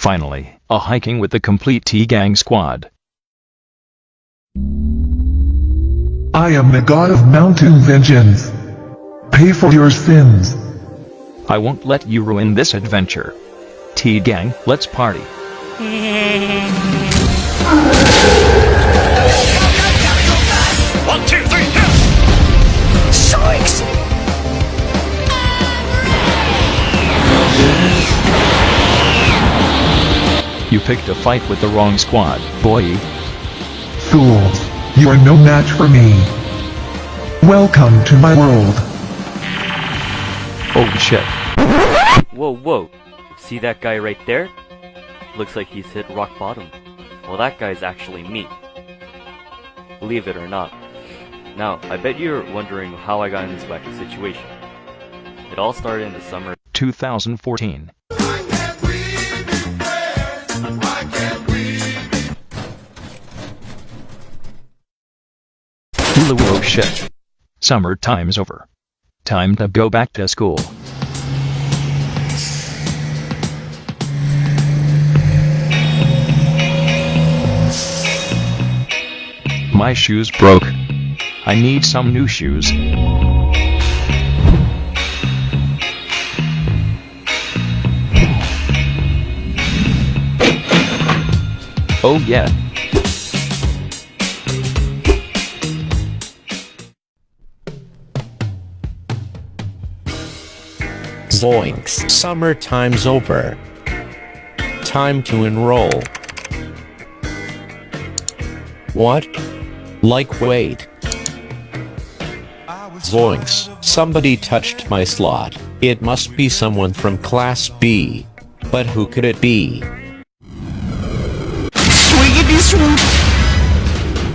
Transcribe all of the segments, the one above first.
Finally, a hiking with the complete T-Gang squad. I am the god of mountain vengeance. Pay for your sins. I won't let you ruin this adventure. T-Gang, let's party. One, two, three, go! Zoinks! You picked a fight with the wrong squad, boy. Fools, you are no match for me. Welcome to my world. Oh shit. Whoa, whoa. See that guy right there? Looks like he's hit rock bottom. Well, that guy's actually me. Believe it or not. Now, I bet you're wondering how I got in this wacky situation. It all started in the summer 2014. Oh shit. Summertime's over. Time to go back to school. My shoes broke. I need some new shoes. Oh yeah. Zoinks! Summertime's over. Time to enroll. What? Like wait. Zoinks! Somebody touched my slot. It must be someone from Class B. But who could it be?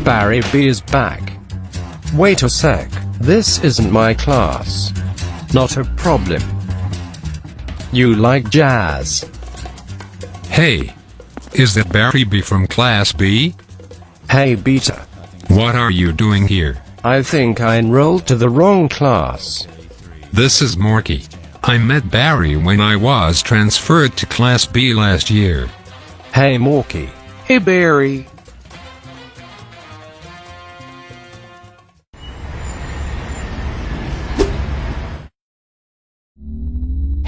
Barry B is back. Wait a sec, this isn't my class. Not a problem. You like jazz? Hey, is that Barry B from Class B? Hey Beta. What are you doing here? I think I enrolled to the wrong class. This is Morky. I met Barry when I was transferred to Class B last year. Hey Morky. Hey Barry.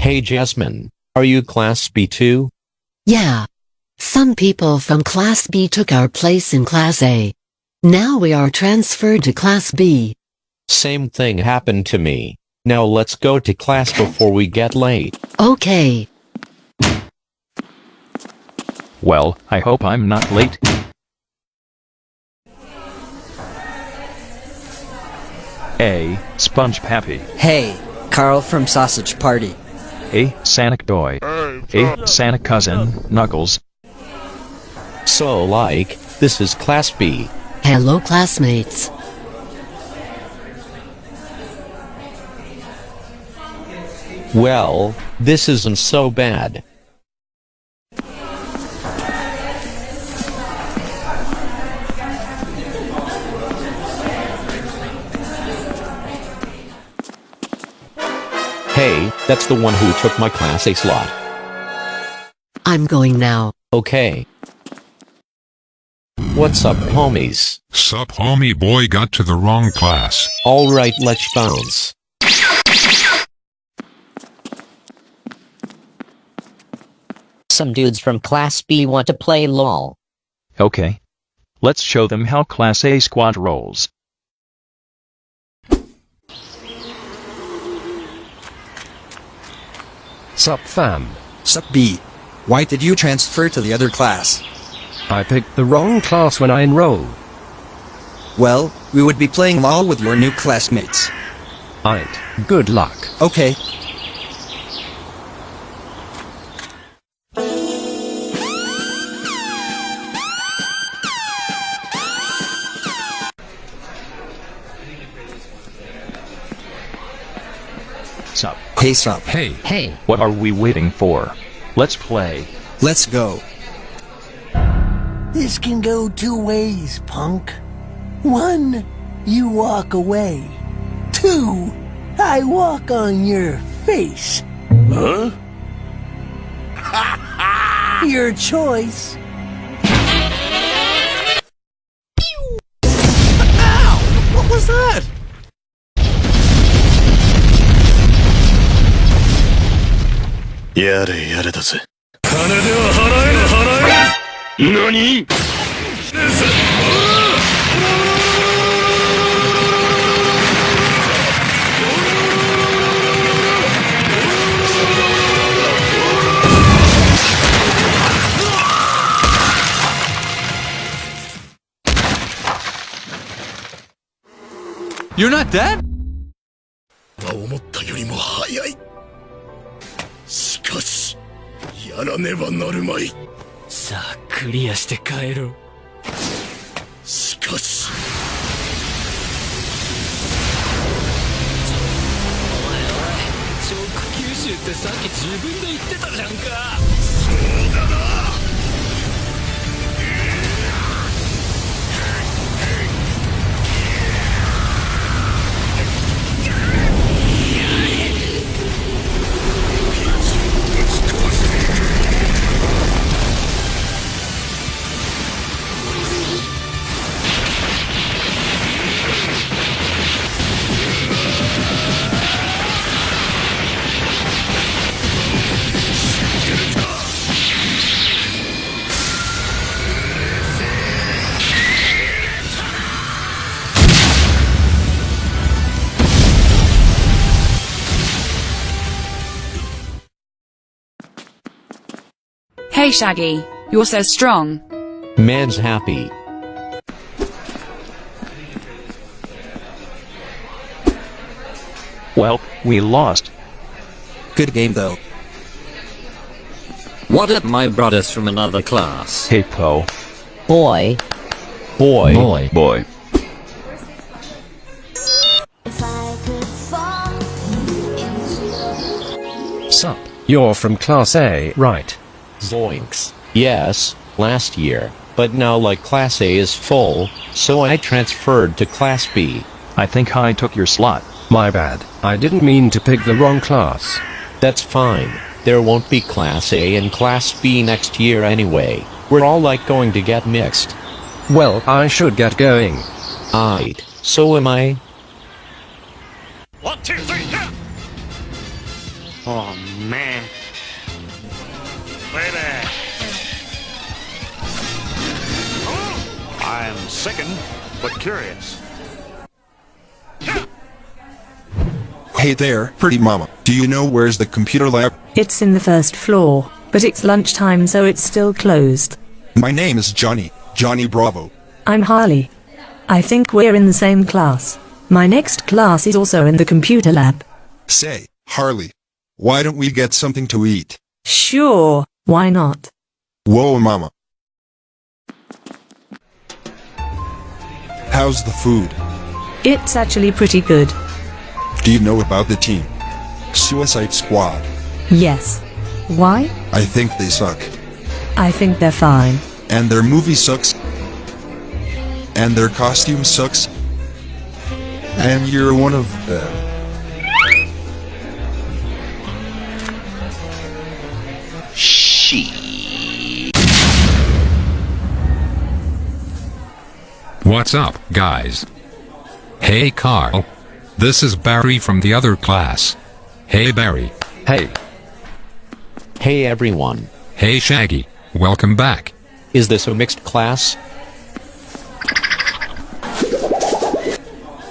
Hey Jasmine, are you Class B too? Yeah. Some people from Class B took our place in Class A. Now we are transferred to Class B. Same thing happened to me. Now let's go to class before we get late. Okay. Well, I hope I'm not late. A. Sponge Pappy. Hey, Carl from Sausage Party. A. Sonic Doy. A. Sonic Cousin, Knuckles. So like, this is Class B. Hello classmates. Well, this isn't so bad. Hey, that's the one who took my Class A slot. I'm going now. Okay. What's up, homies? Sup, homie boy, got to the wrong class. Alright, let's bounce. Some dudes from Class B want to play LOL. Okay. Let's show them how Class A squad rolls. Sup fam. Sup B. Why did you transfer to the other class? I picked the wrong class when I enrolled. Well, we would be playing LOL with your new classmates. Aight, good luck. Okay. Sup? Hey Sup. Hey. Hey. What are we waiting for? Let's play. Let's go. This can go two ways, punk. One, you walk away. Two, I walk on your face. Huh? Your choice. Ow! What was that? NANI?! You're not dead? 思ったよりも早い。しかし、やらねばなるまい。さあ、クリアして帰ろう。しかし。おいおい、超吸収ってさっき自分で言ってたじゃんか。そうだな。Hey Shaggy, you're so strong. Man's happy. Well, we lost. Good game though. What up, my brothers from another class? Hey Po. Boy. Boy. Boy. Boy. Sup, you're from Class A, right? Zoinks. Yes, last year. But now like Class A is full, so I transferred to Class B. I think I took your slot. My bad. I didn't mean to pick the wrong class. That's fine. There won't be Class A and Class B next year anyway. We're all like going to get mixed. Well, I should get going. Aight, so am I. 1, 2, 3, yeah! Oh man. Baby! I'm sickened, but curious. Hey there, pretty mama. Do you know where's the computer lab? It's in the first floor, but it's lunchtime so it's still closed. My name is Johnny. Johnny Bravo. I'm Harley. I think we're in the same class. My next class is also in the computer lab. Say, Harley, why don't we get something to eat? Sure, why not? Whoa, mama. How's the food? It's actually pretty good. Do you know about the team? Suicide Squad. Yes. Why? I think they suck. I think they're fine. And their movie sucks. And their costume sucks. And you're one of them. What's up, guys? Hey Carl. This is Barry from the other class. Hey Barry. Hey. Hey everyone. Hey Shaggy. Welcome back. Is this a mixed class?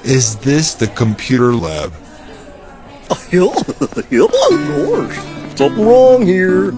Is this the computer lab? Yeah, of course. Something wrong here.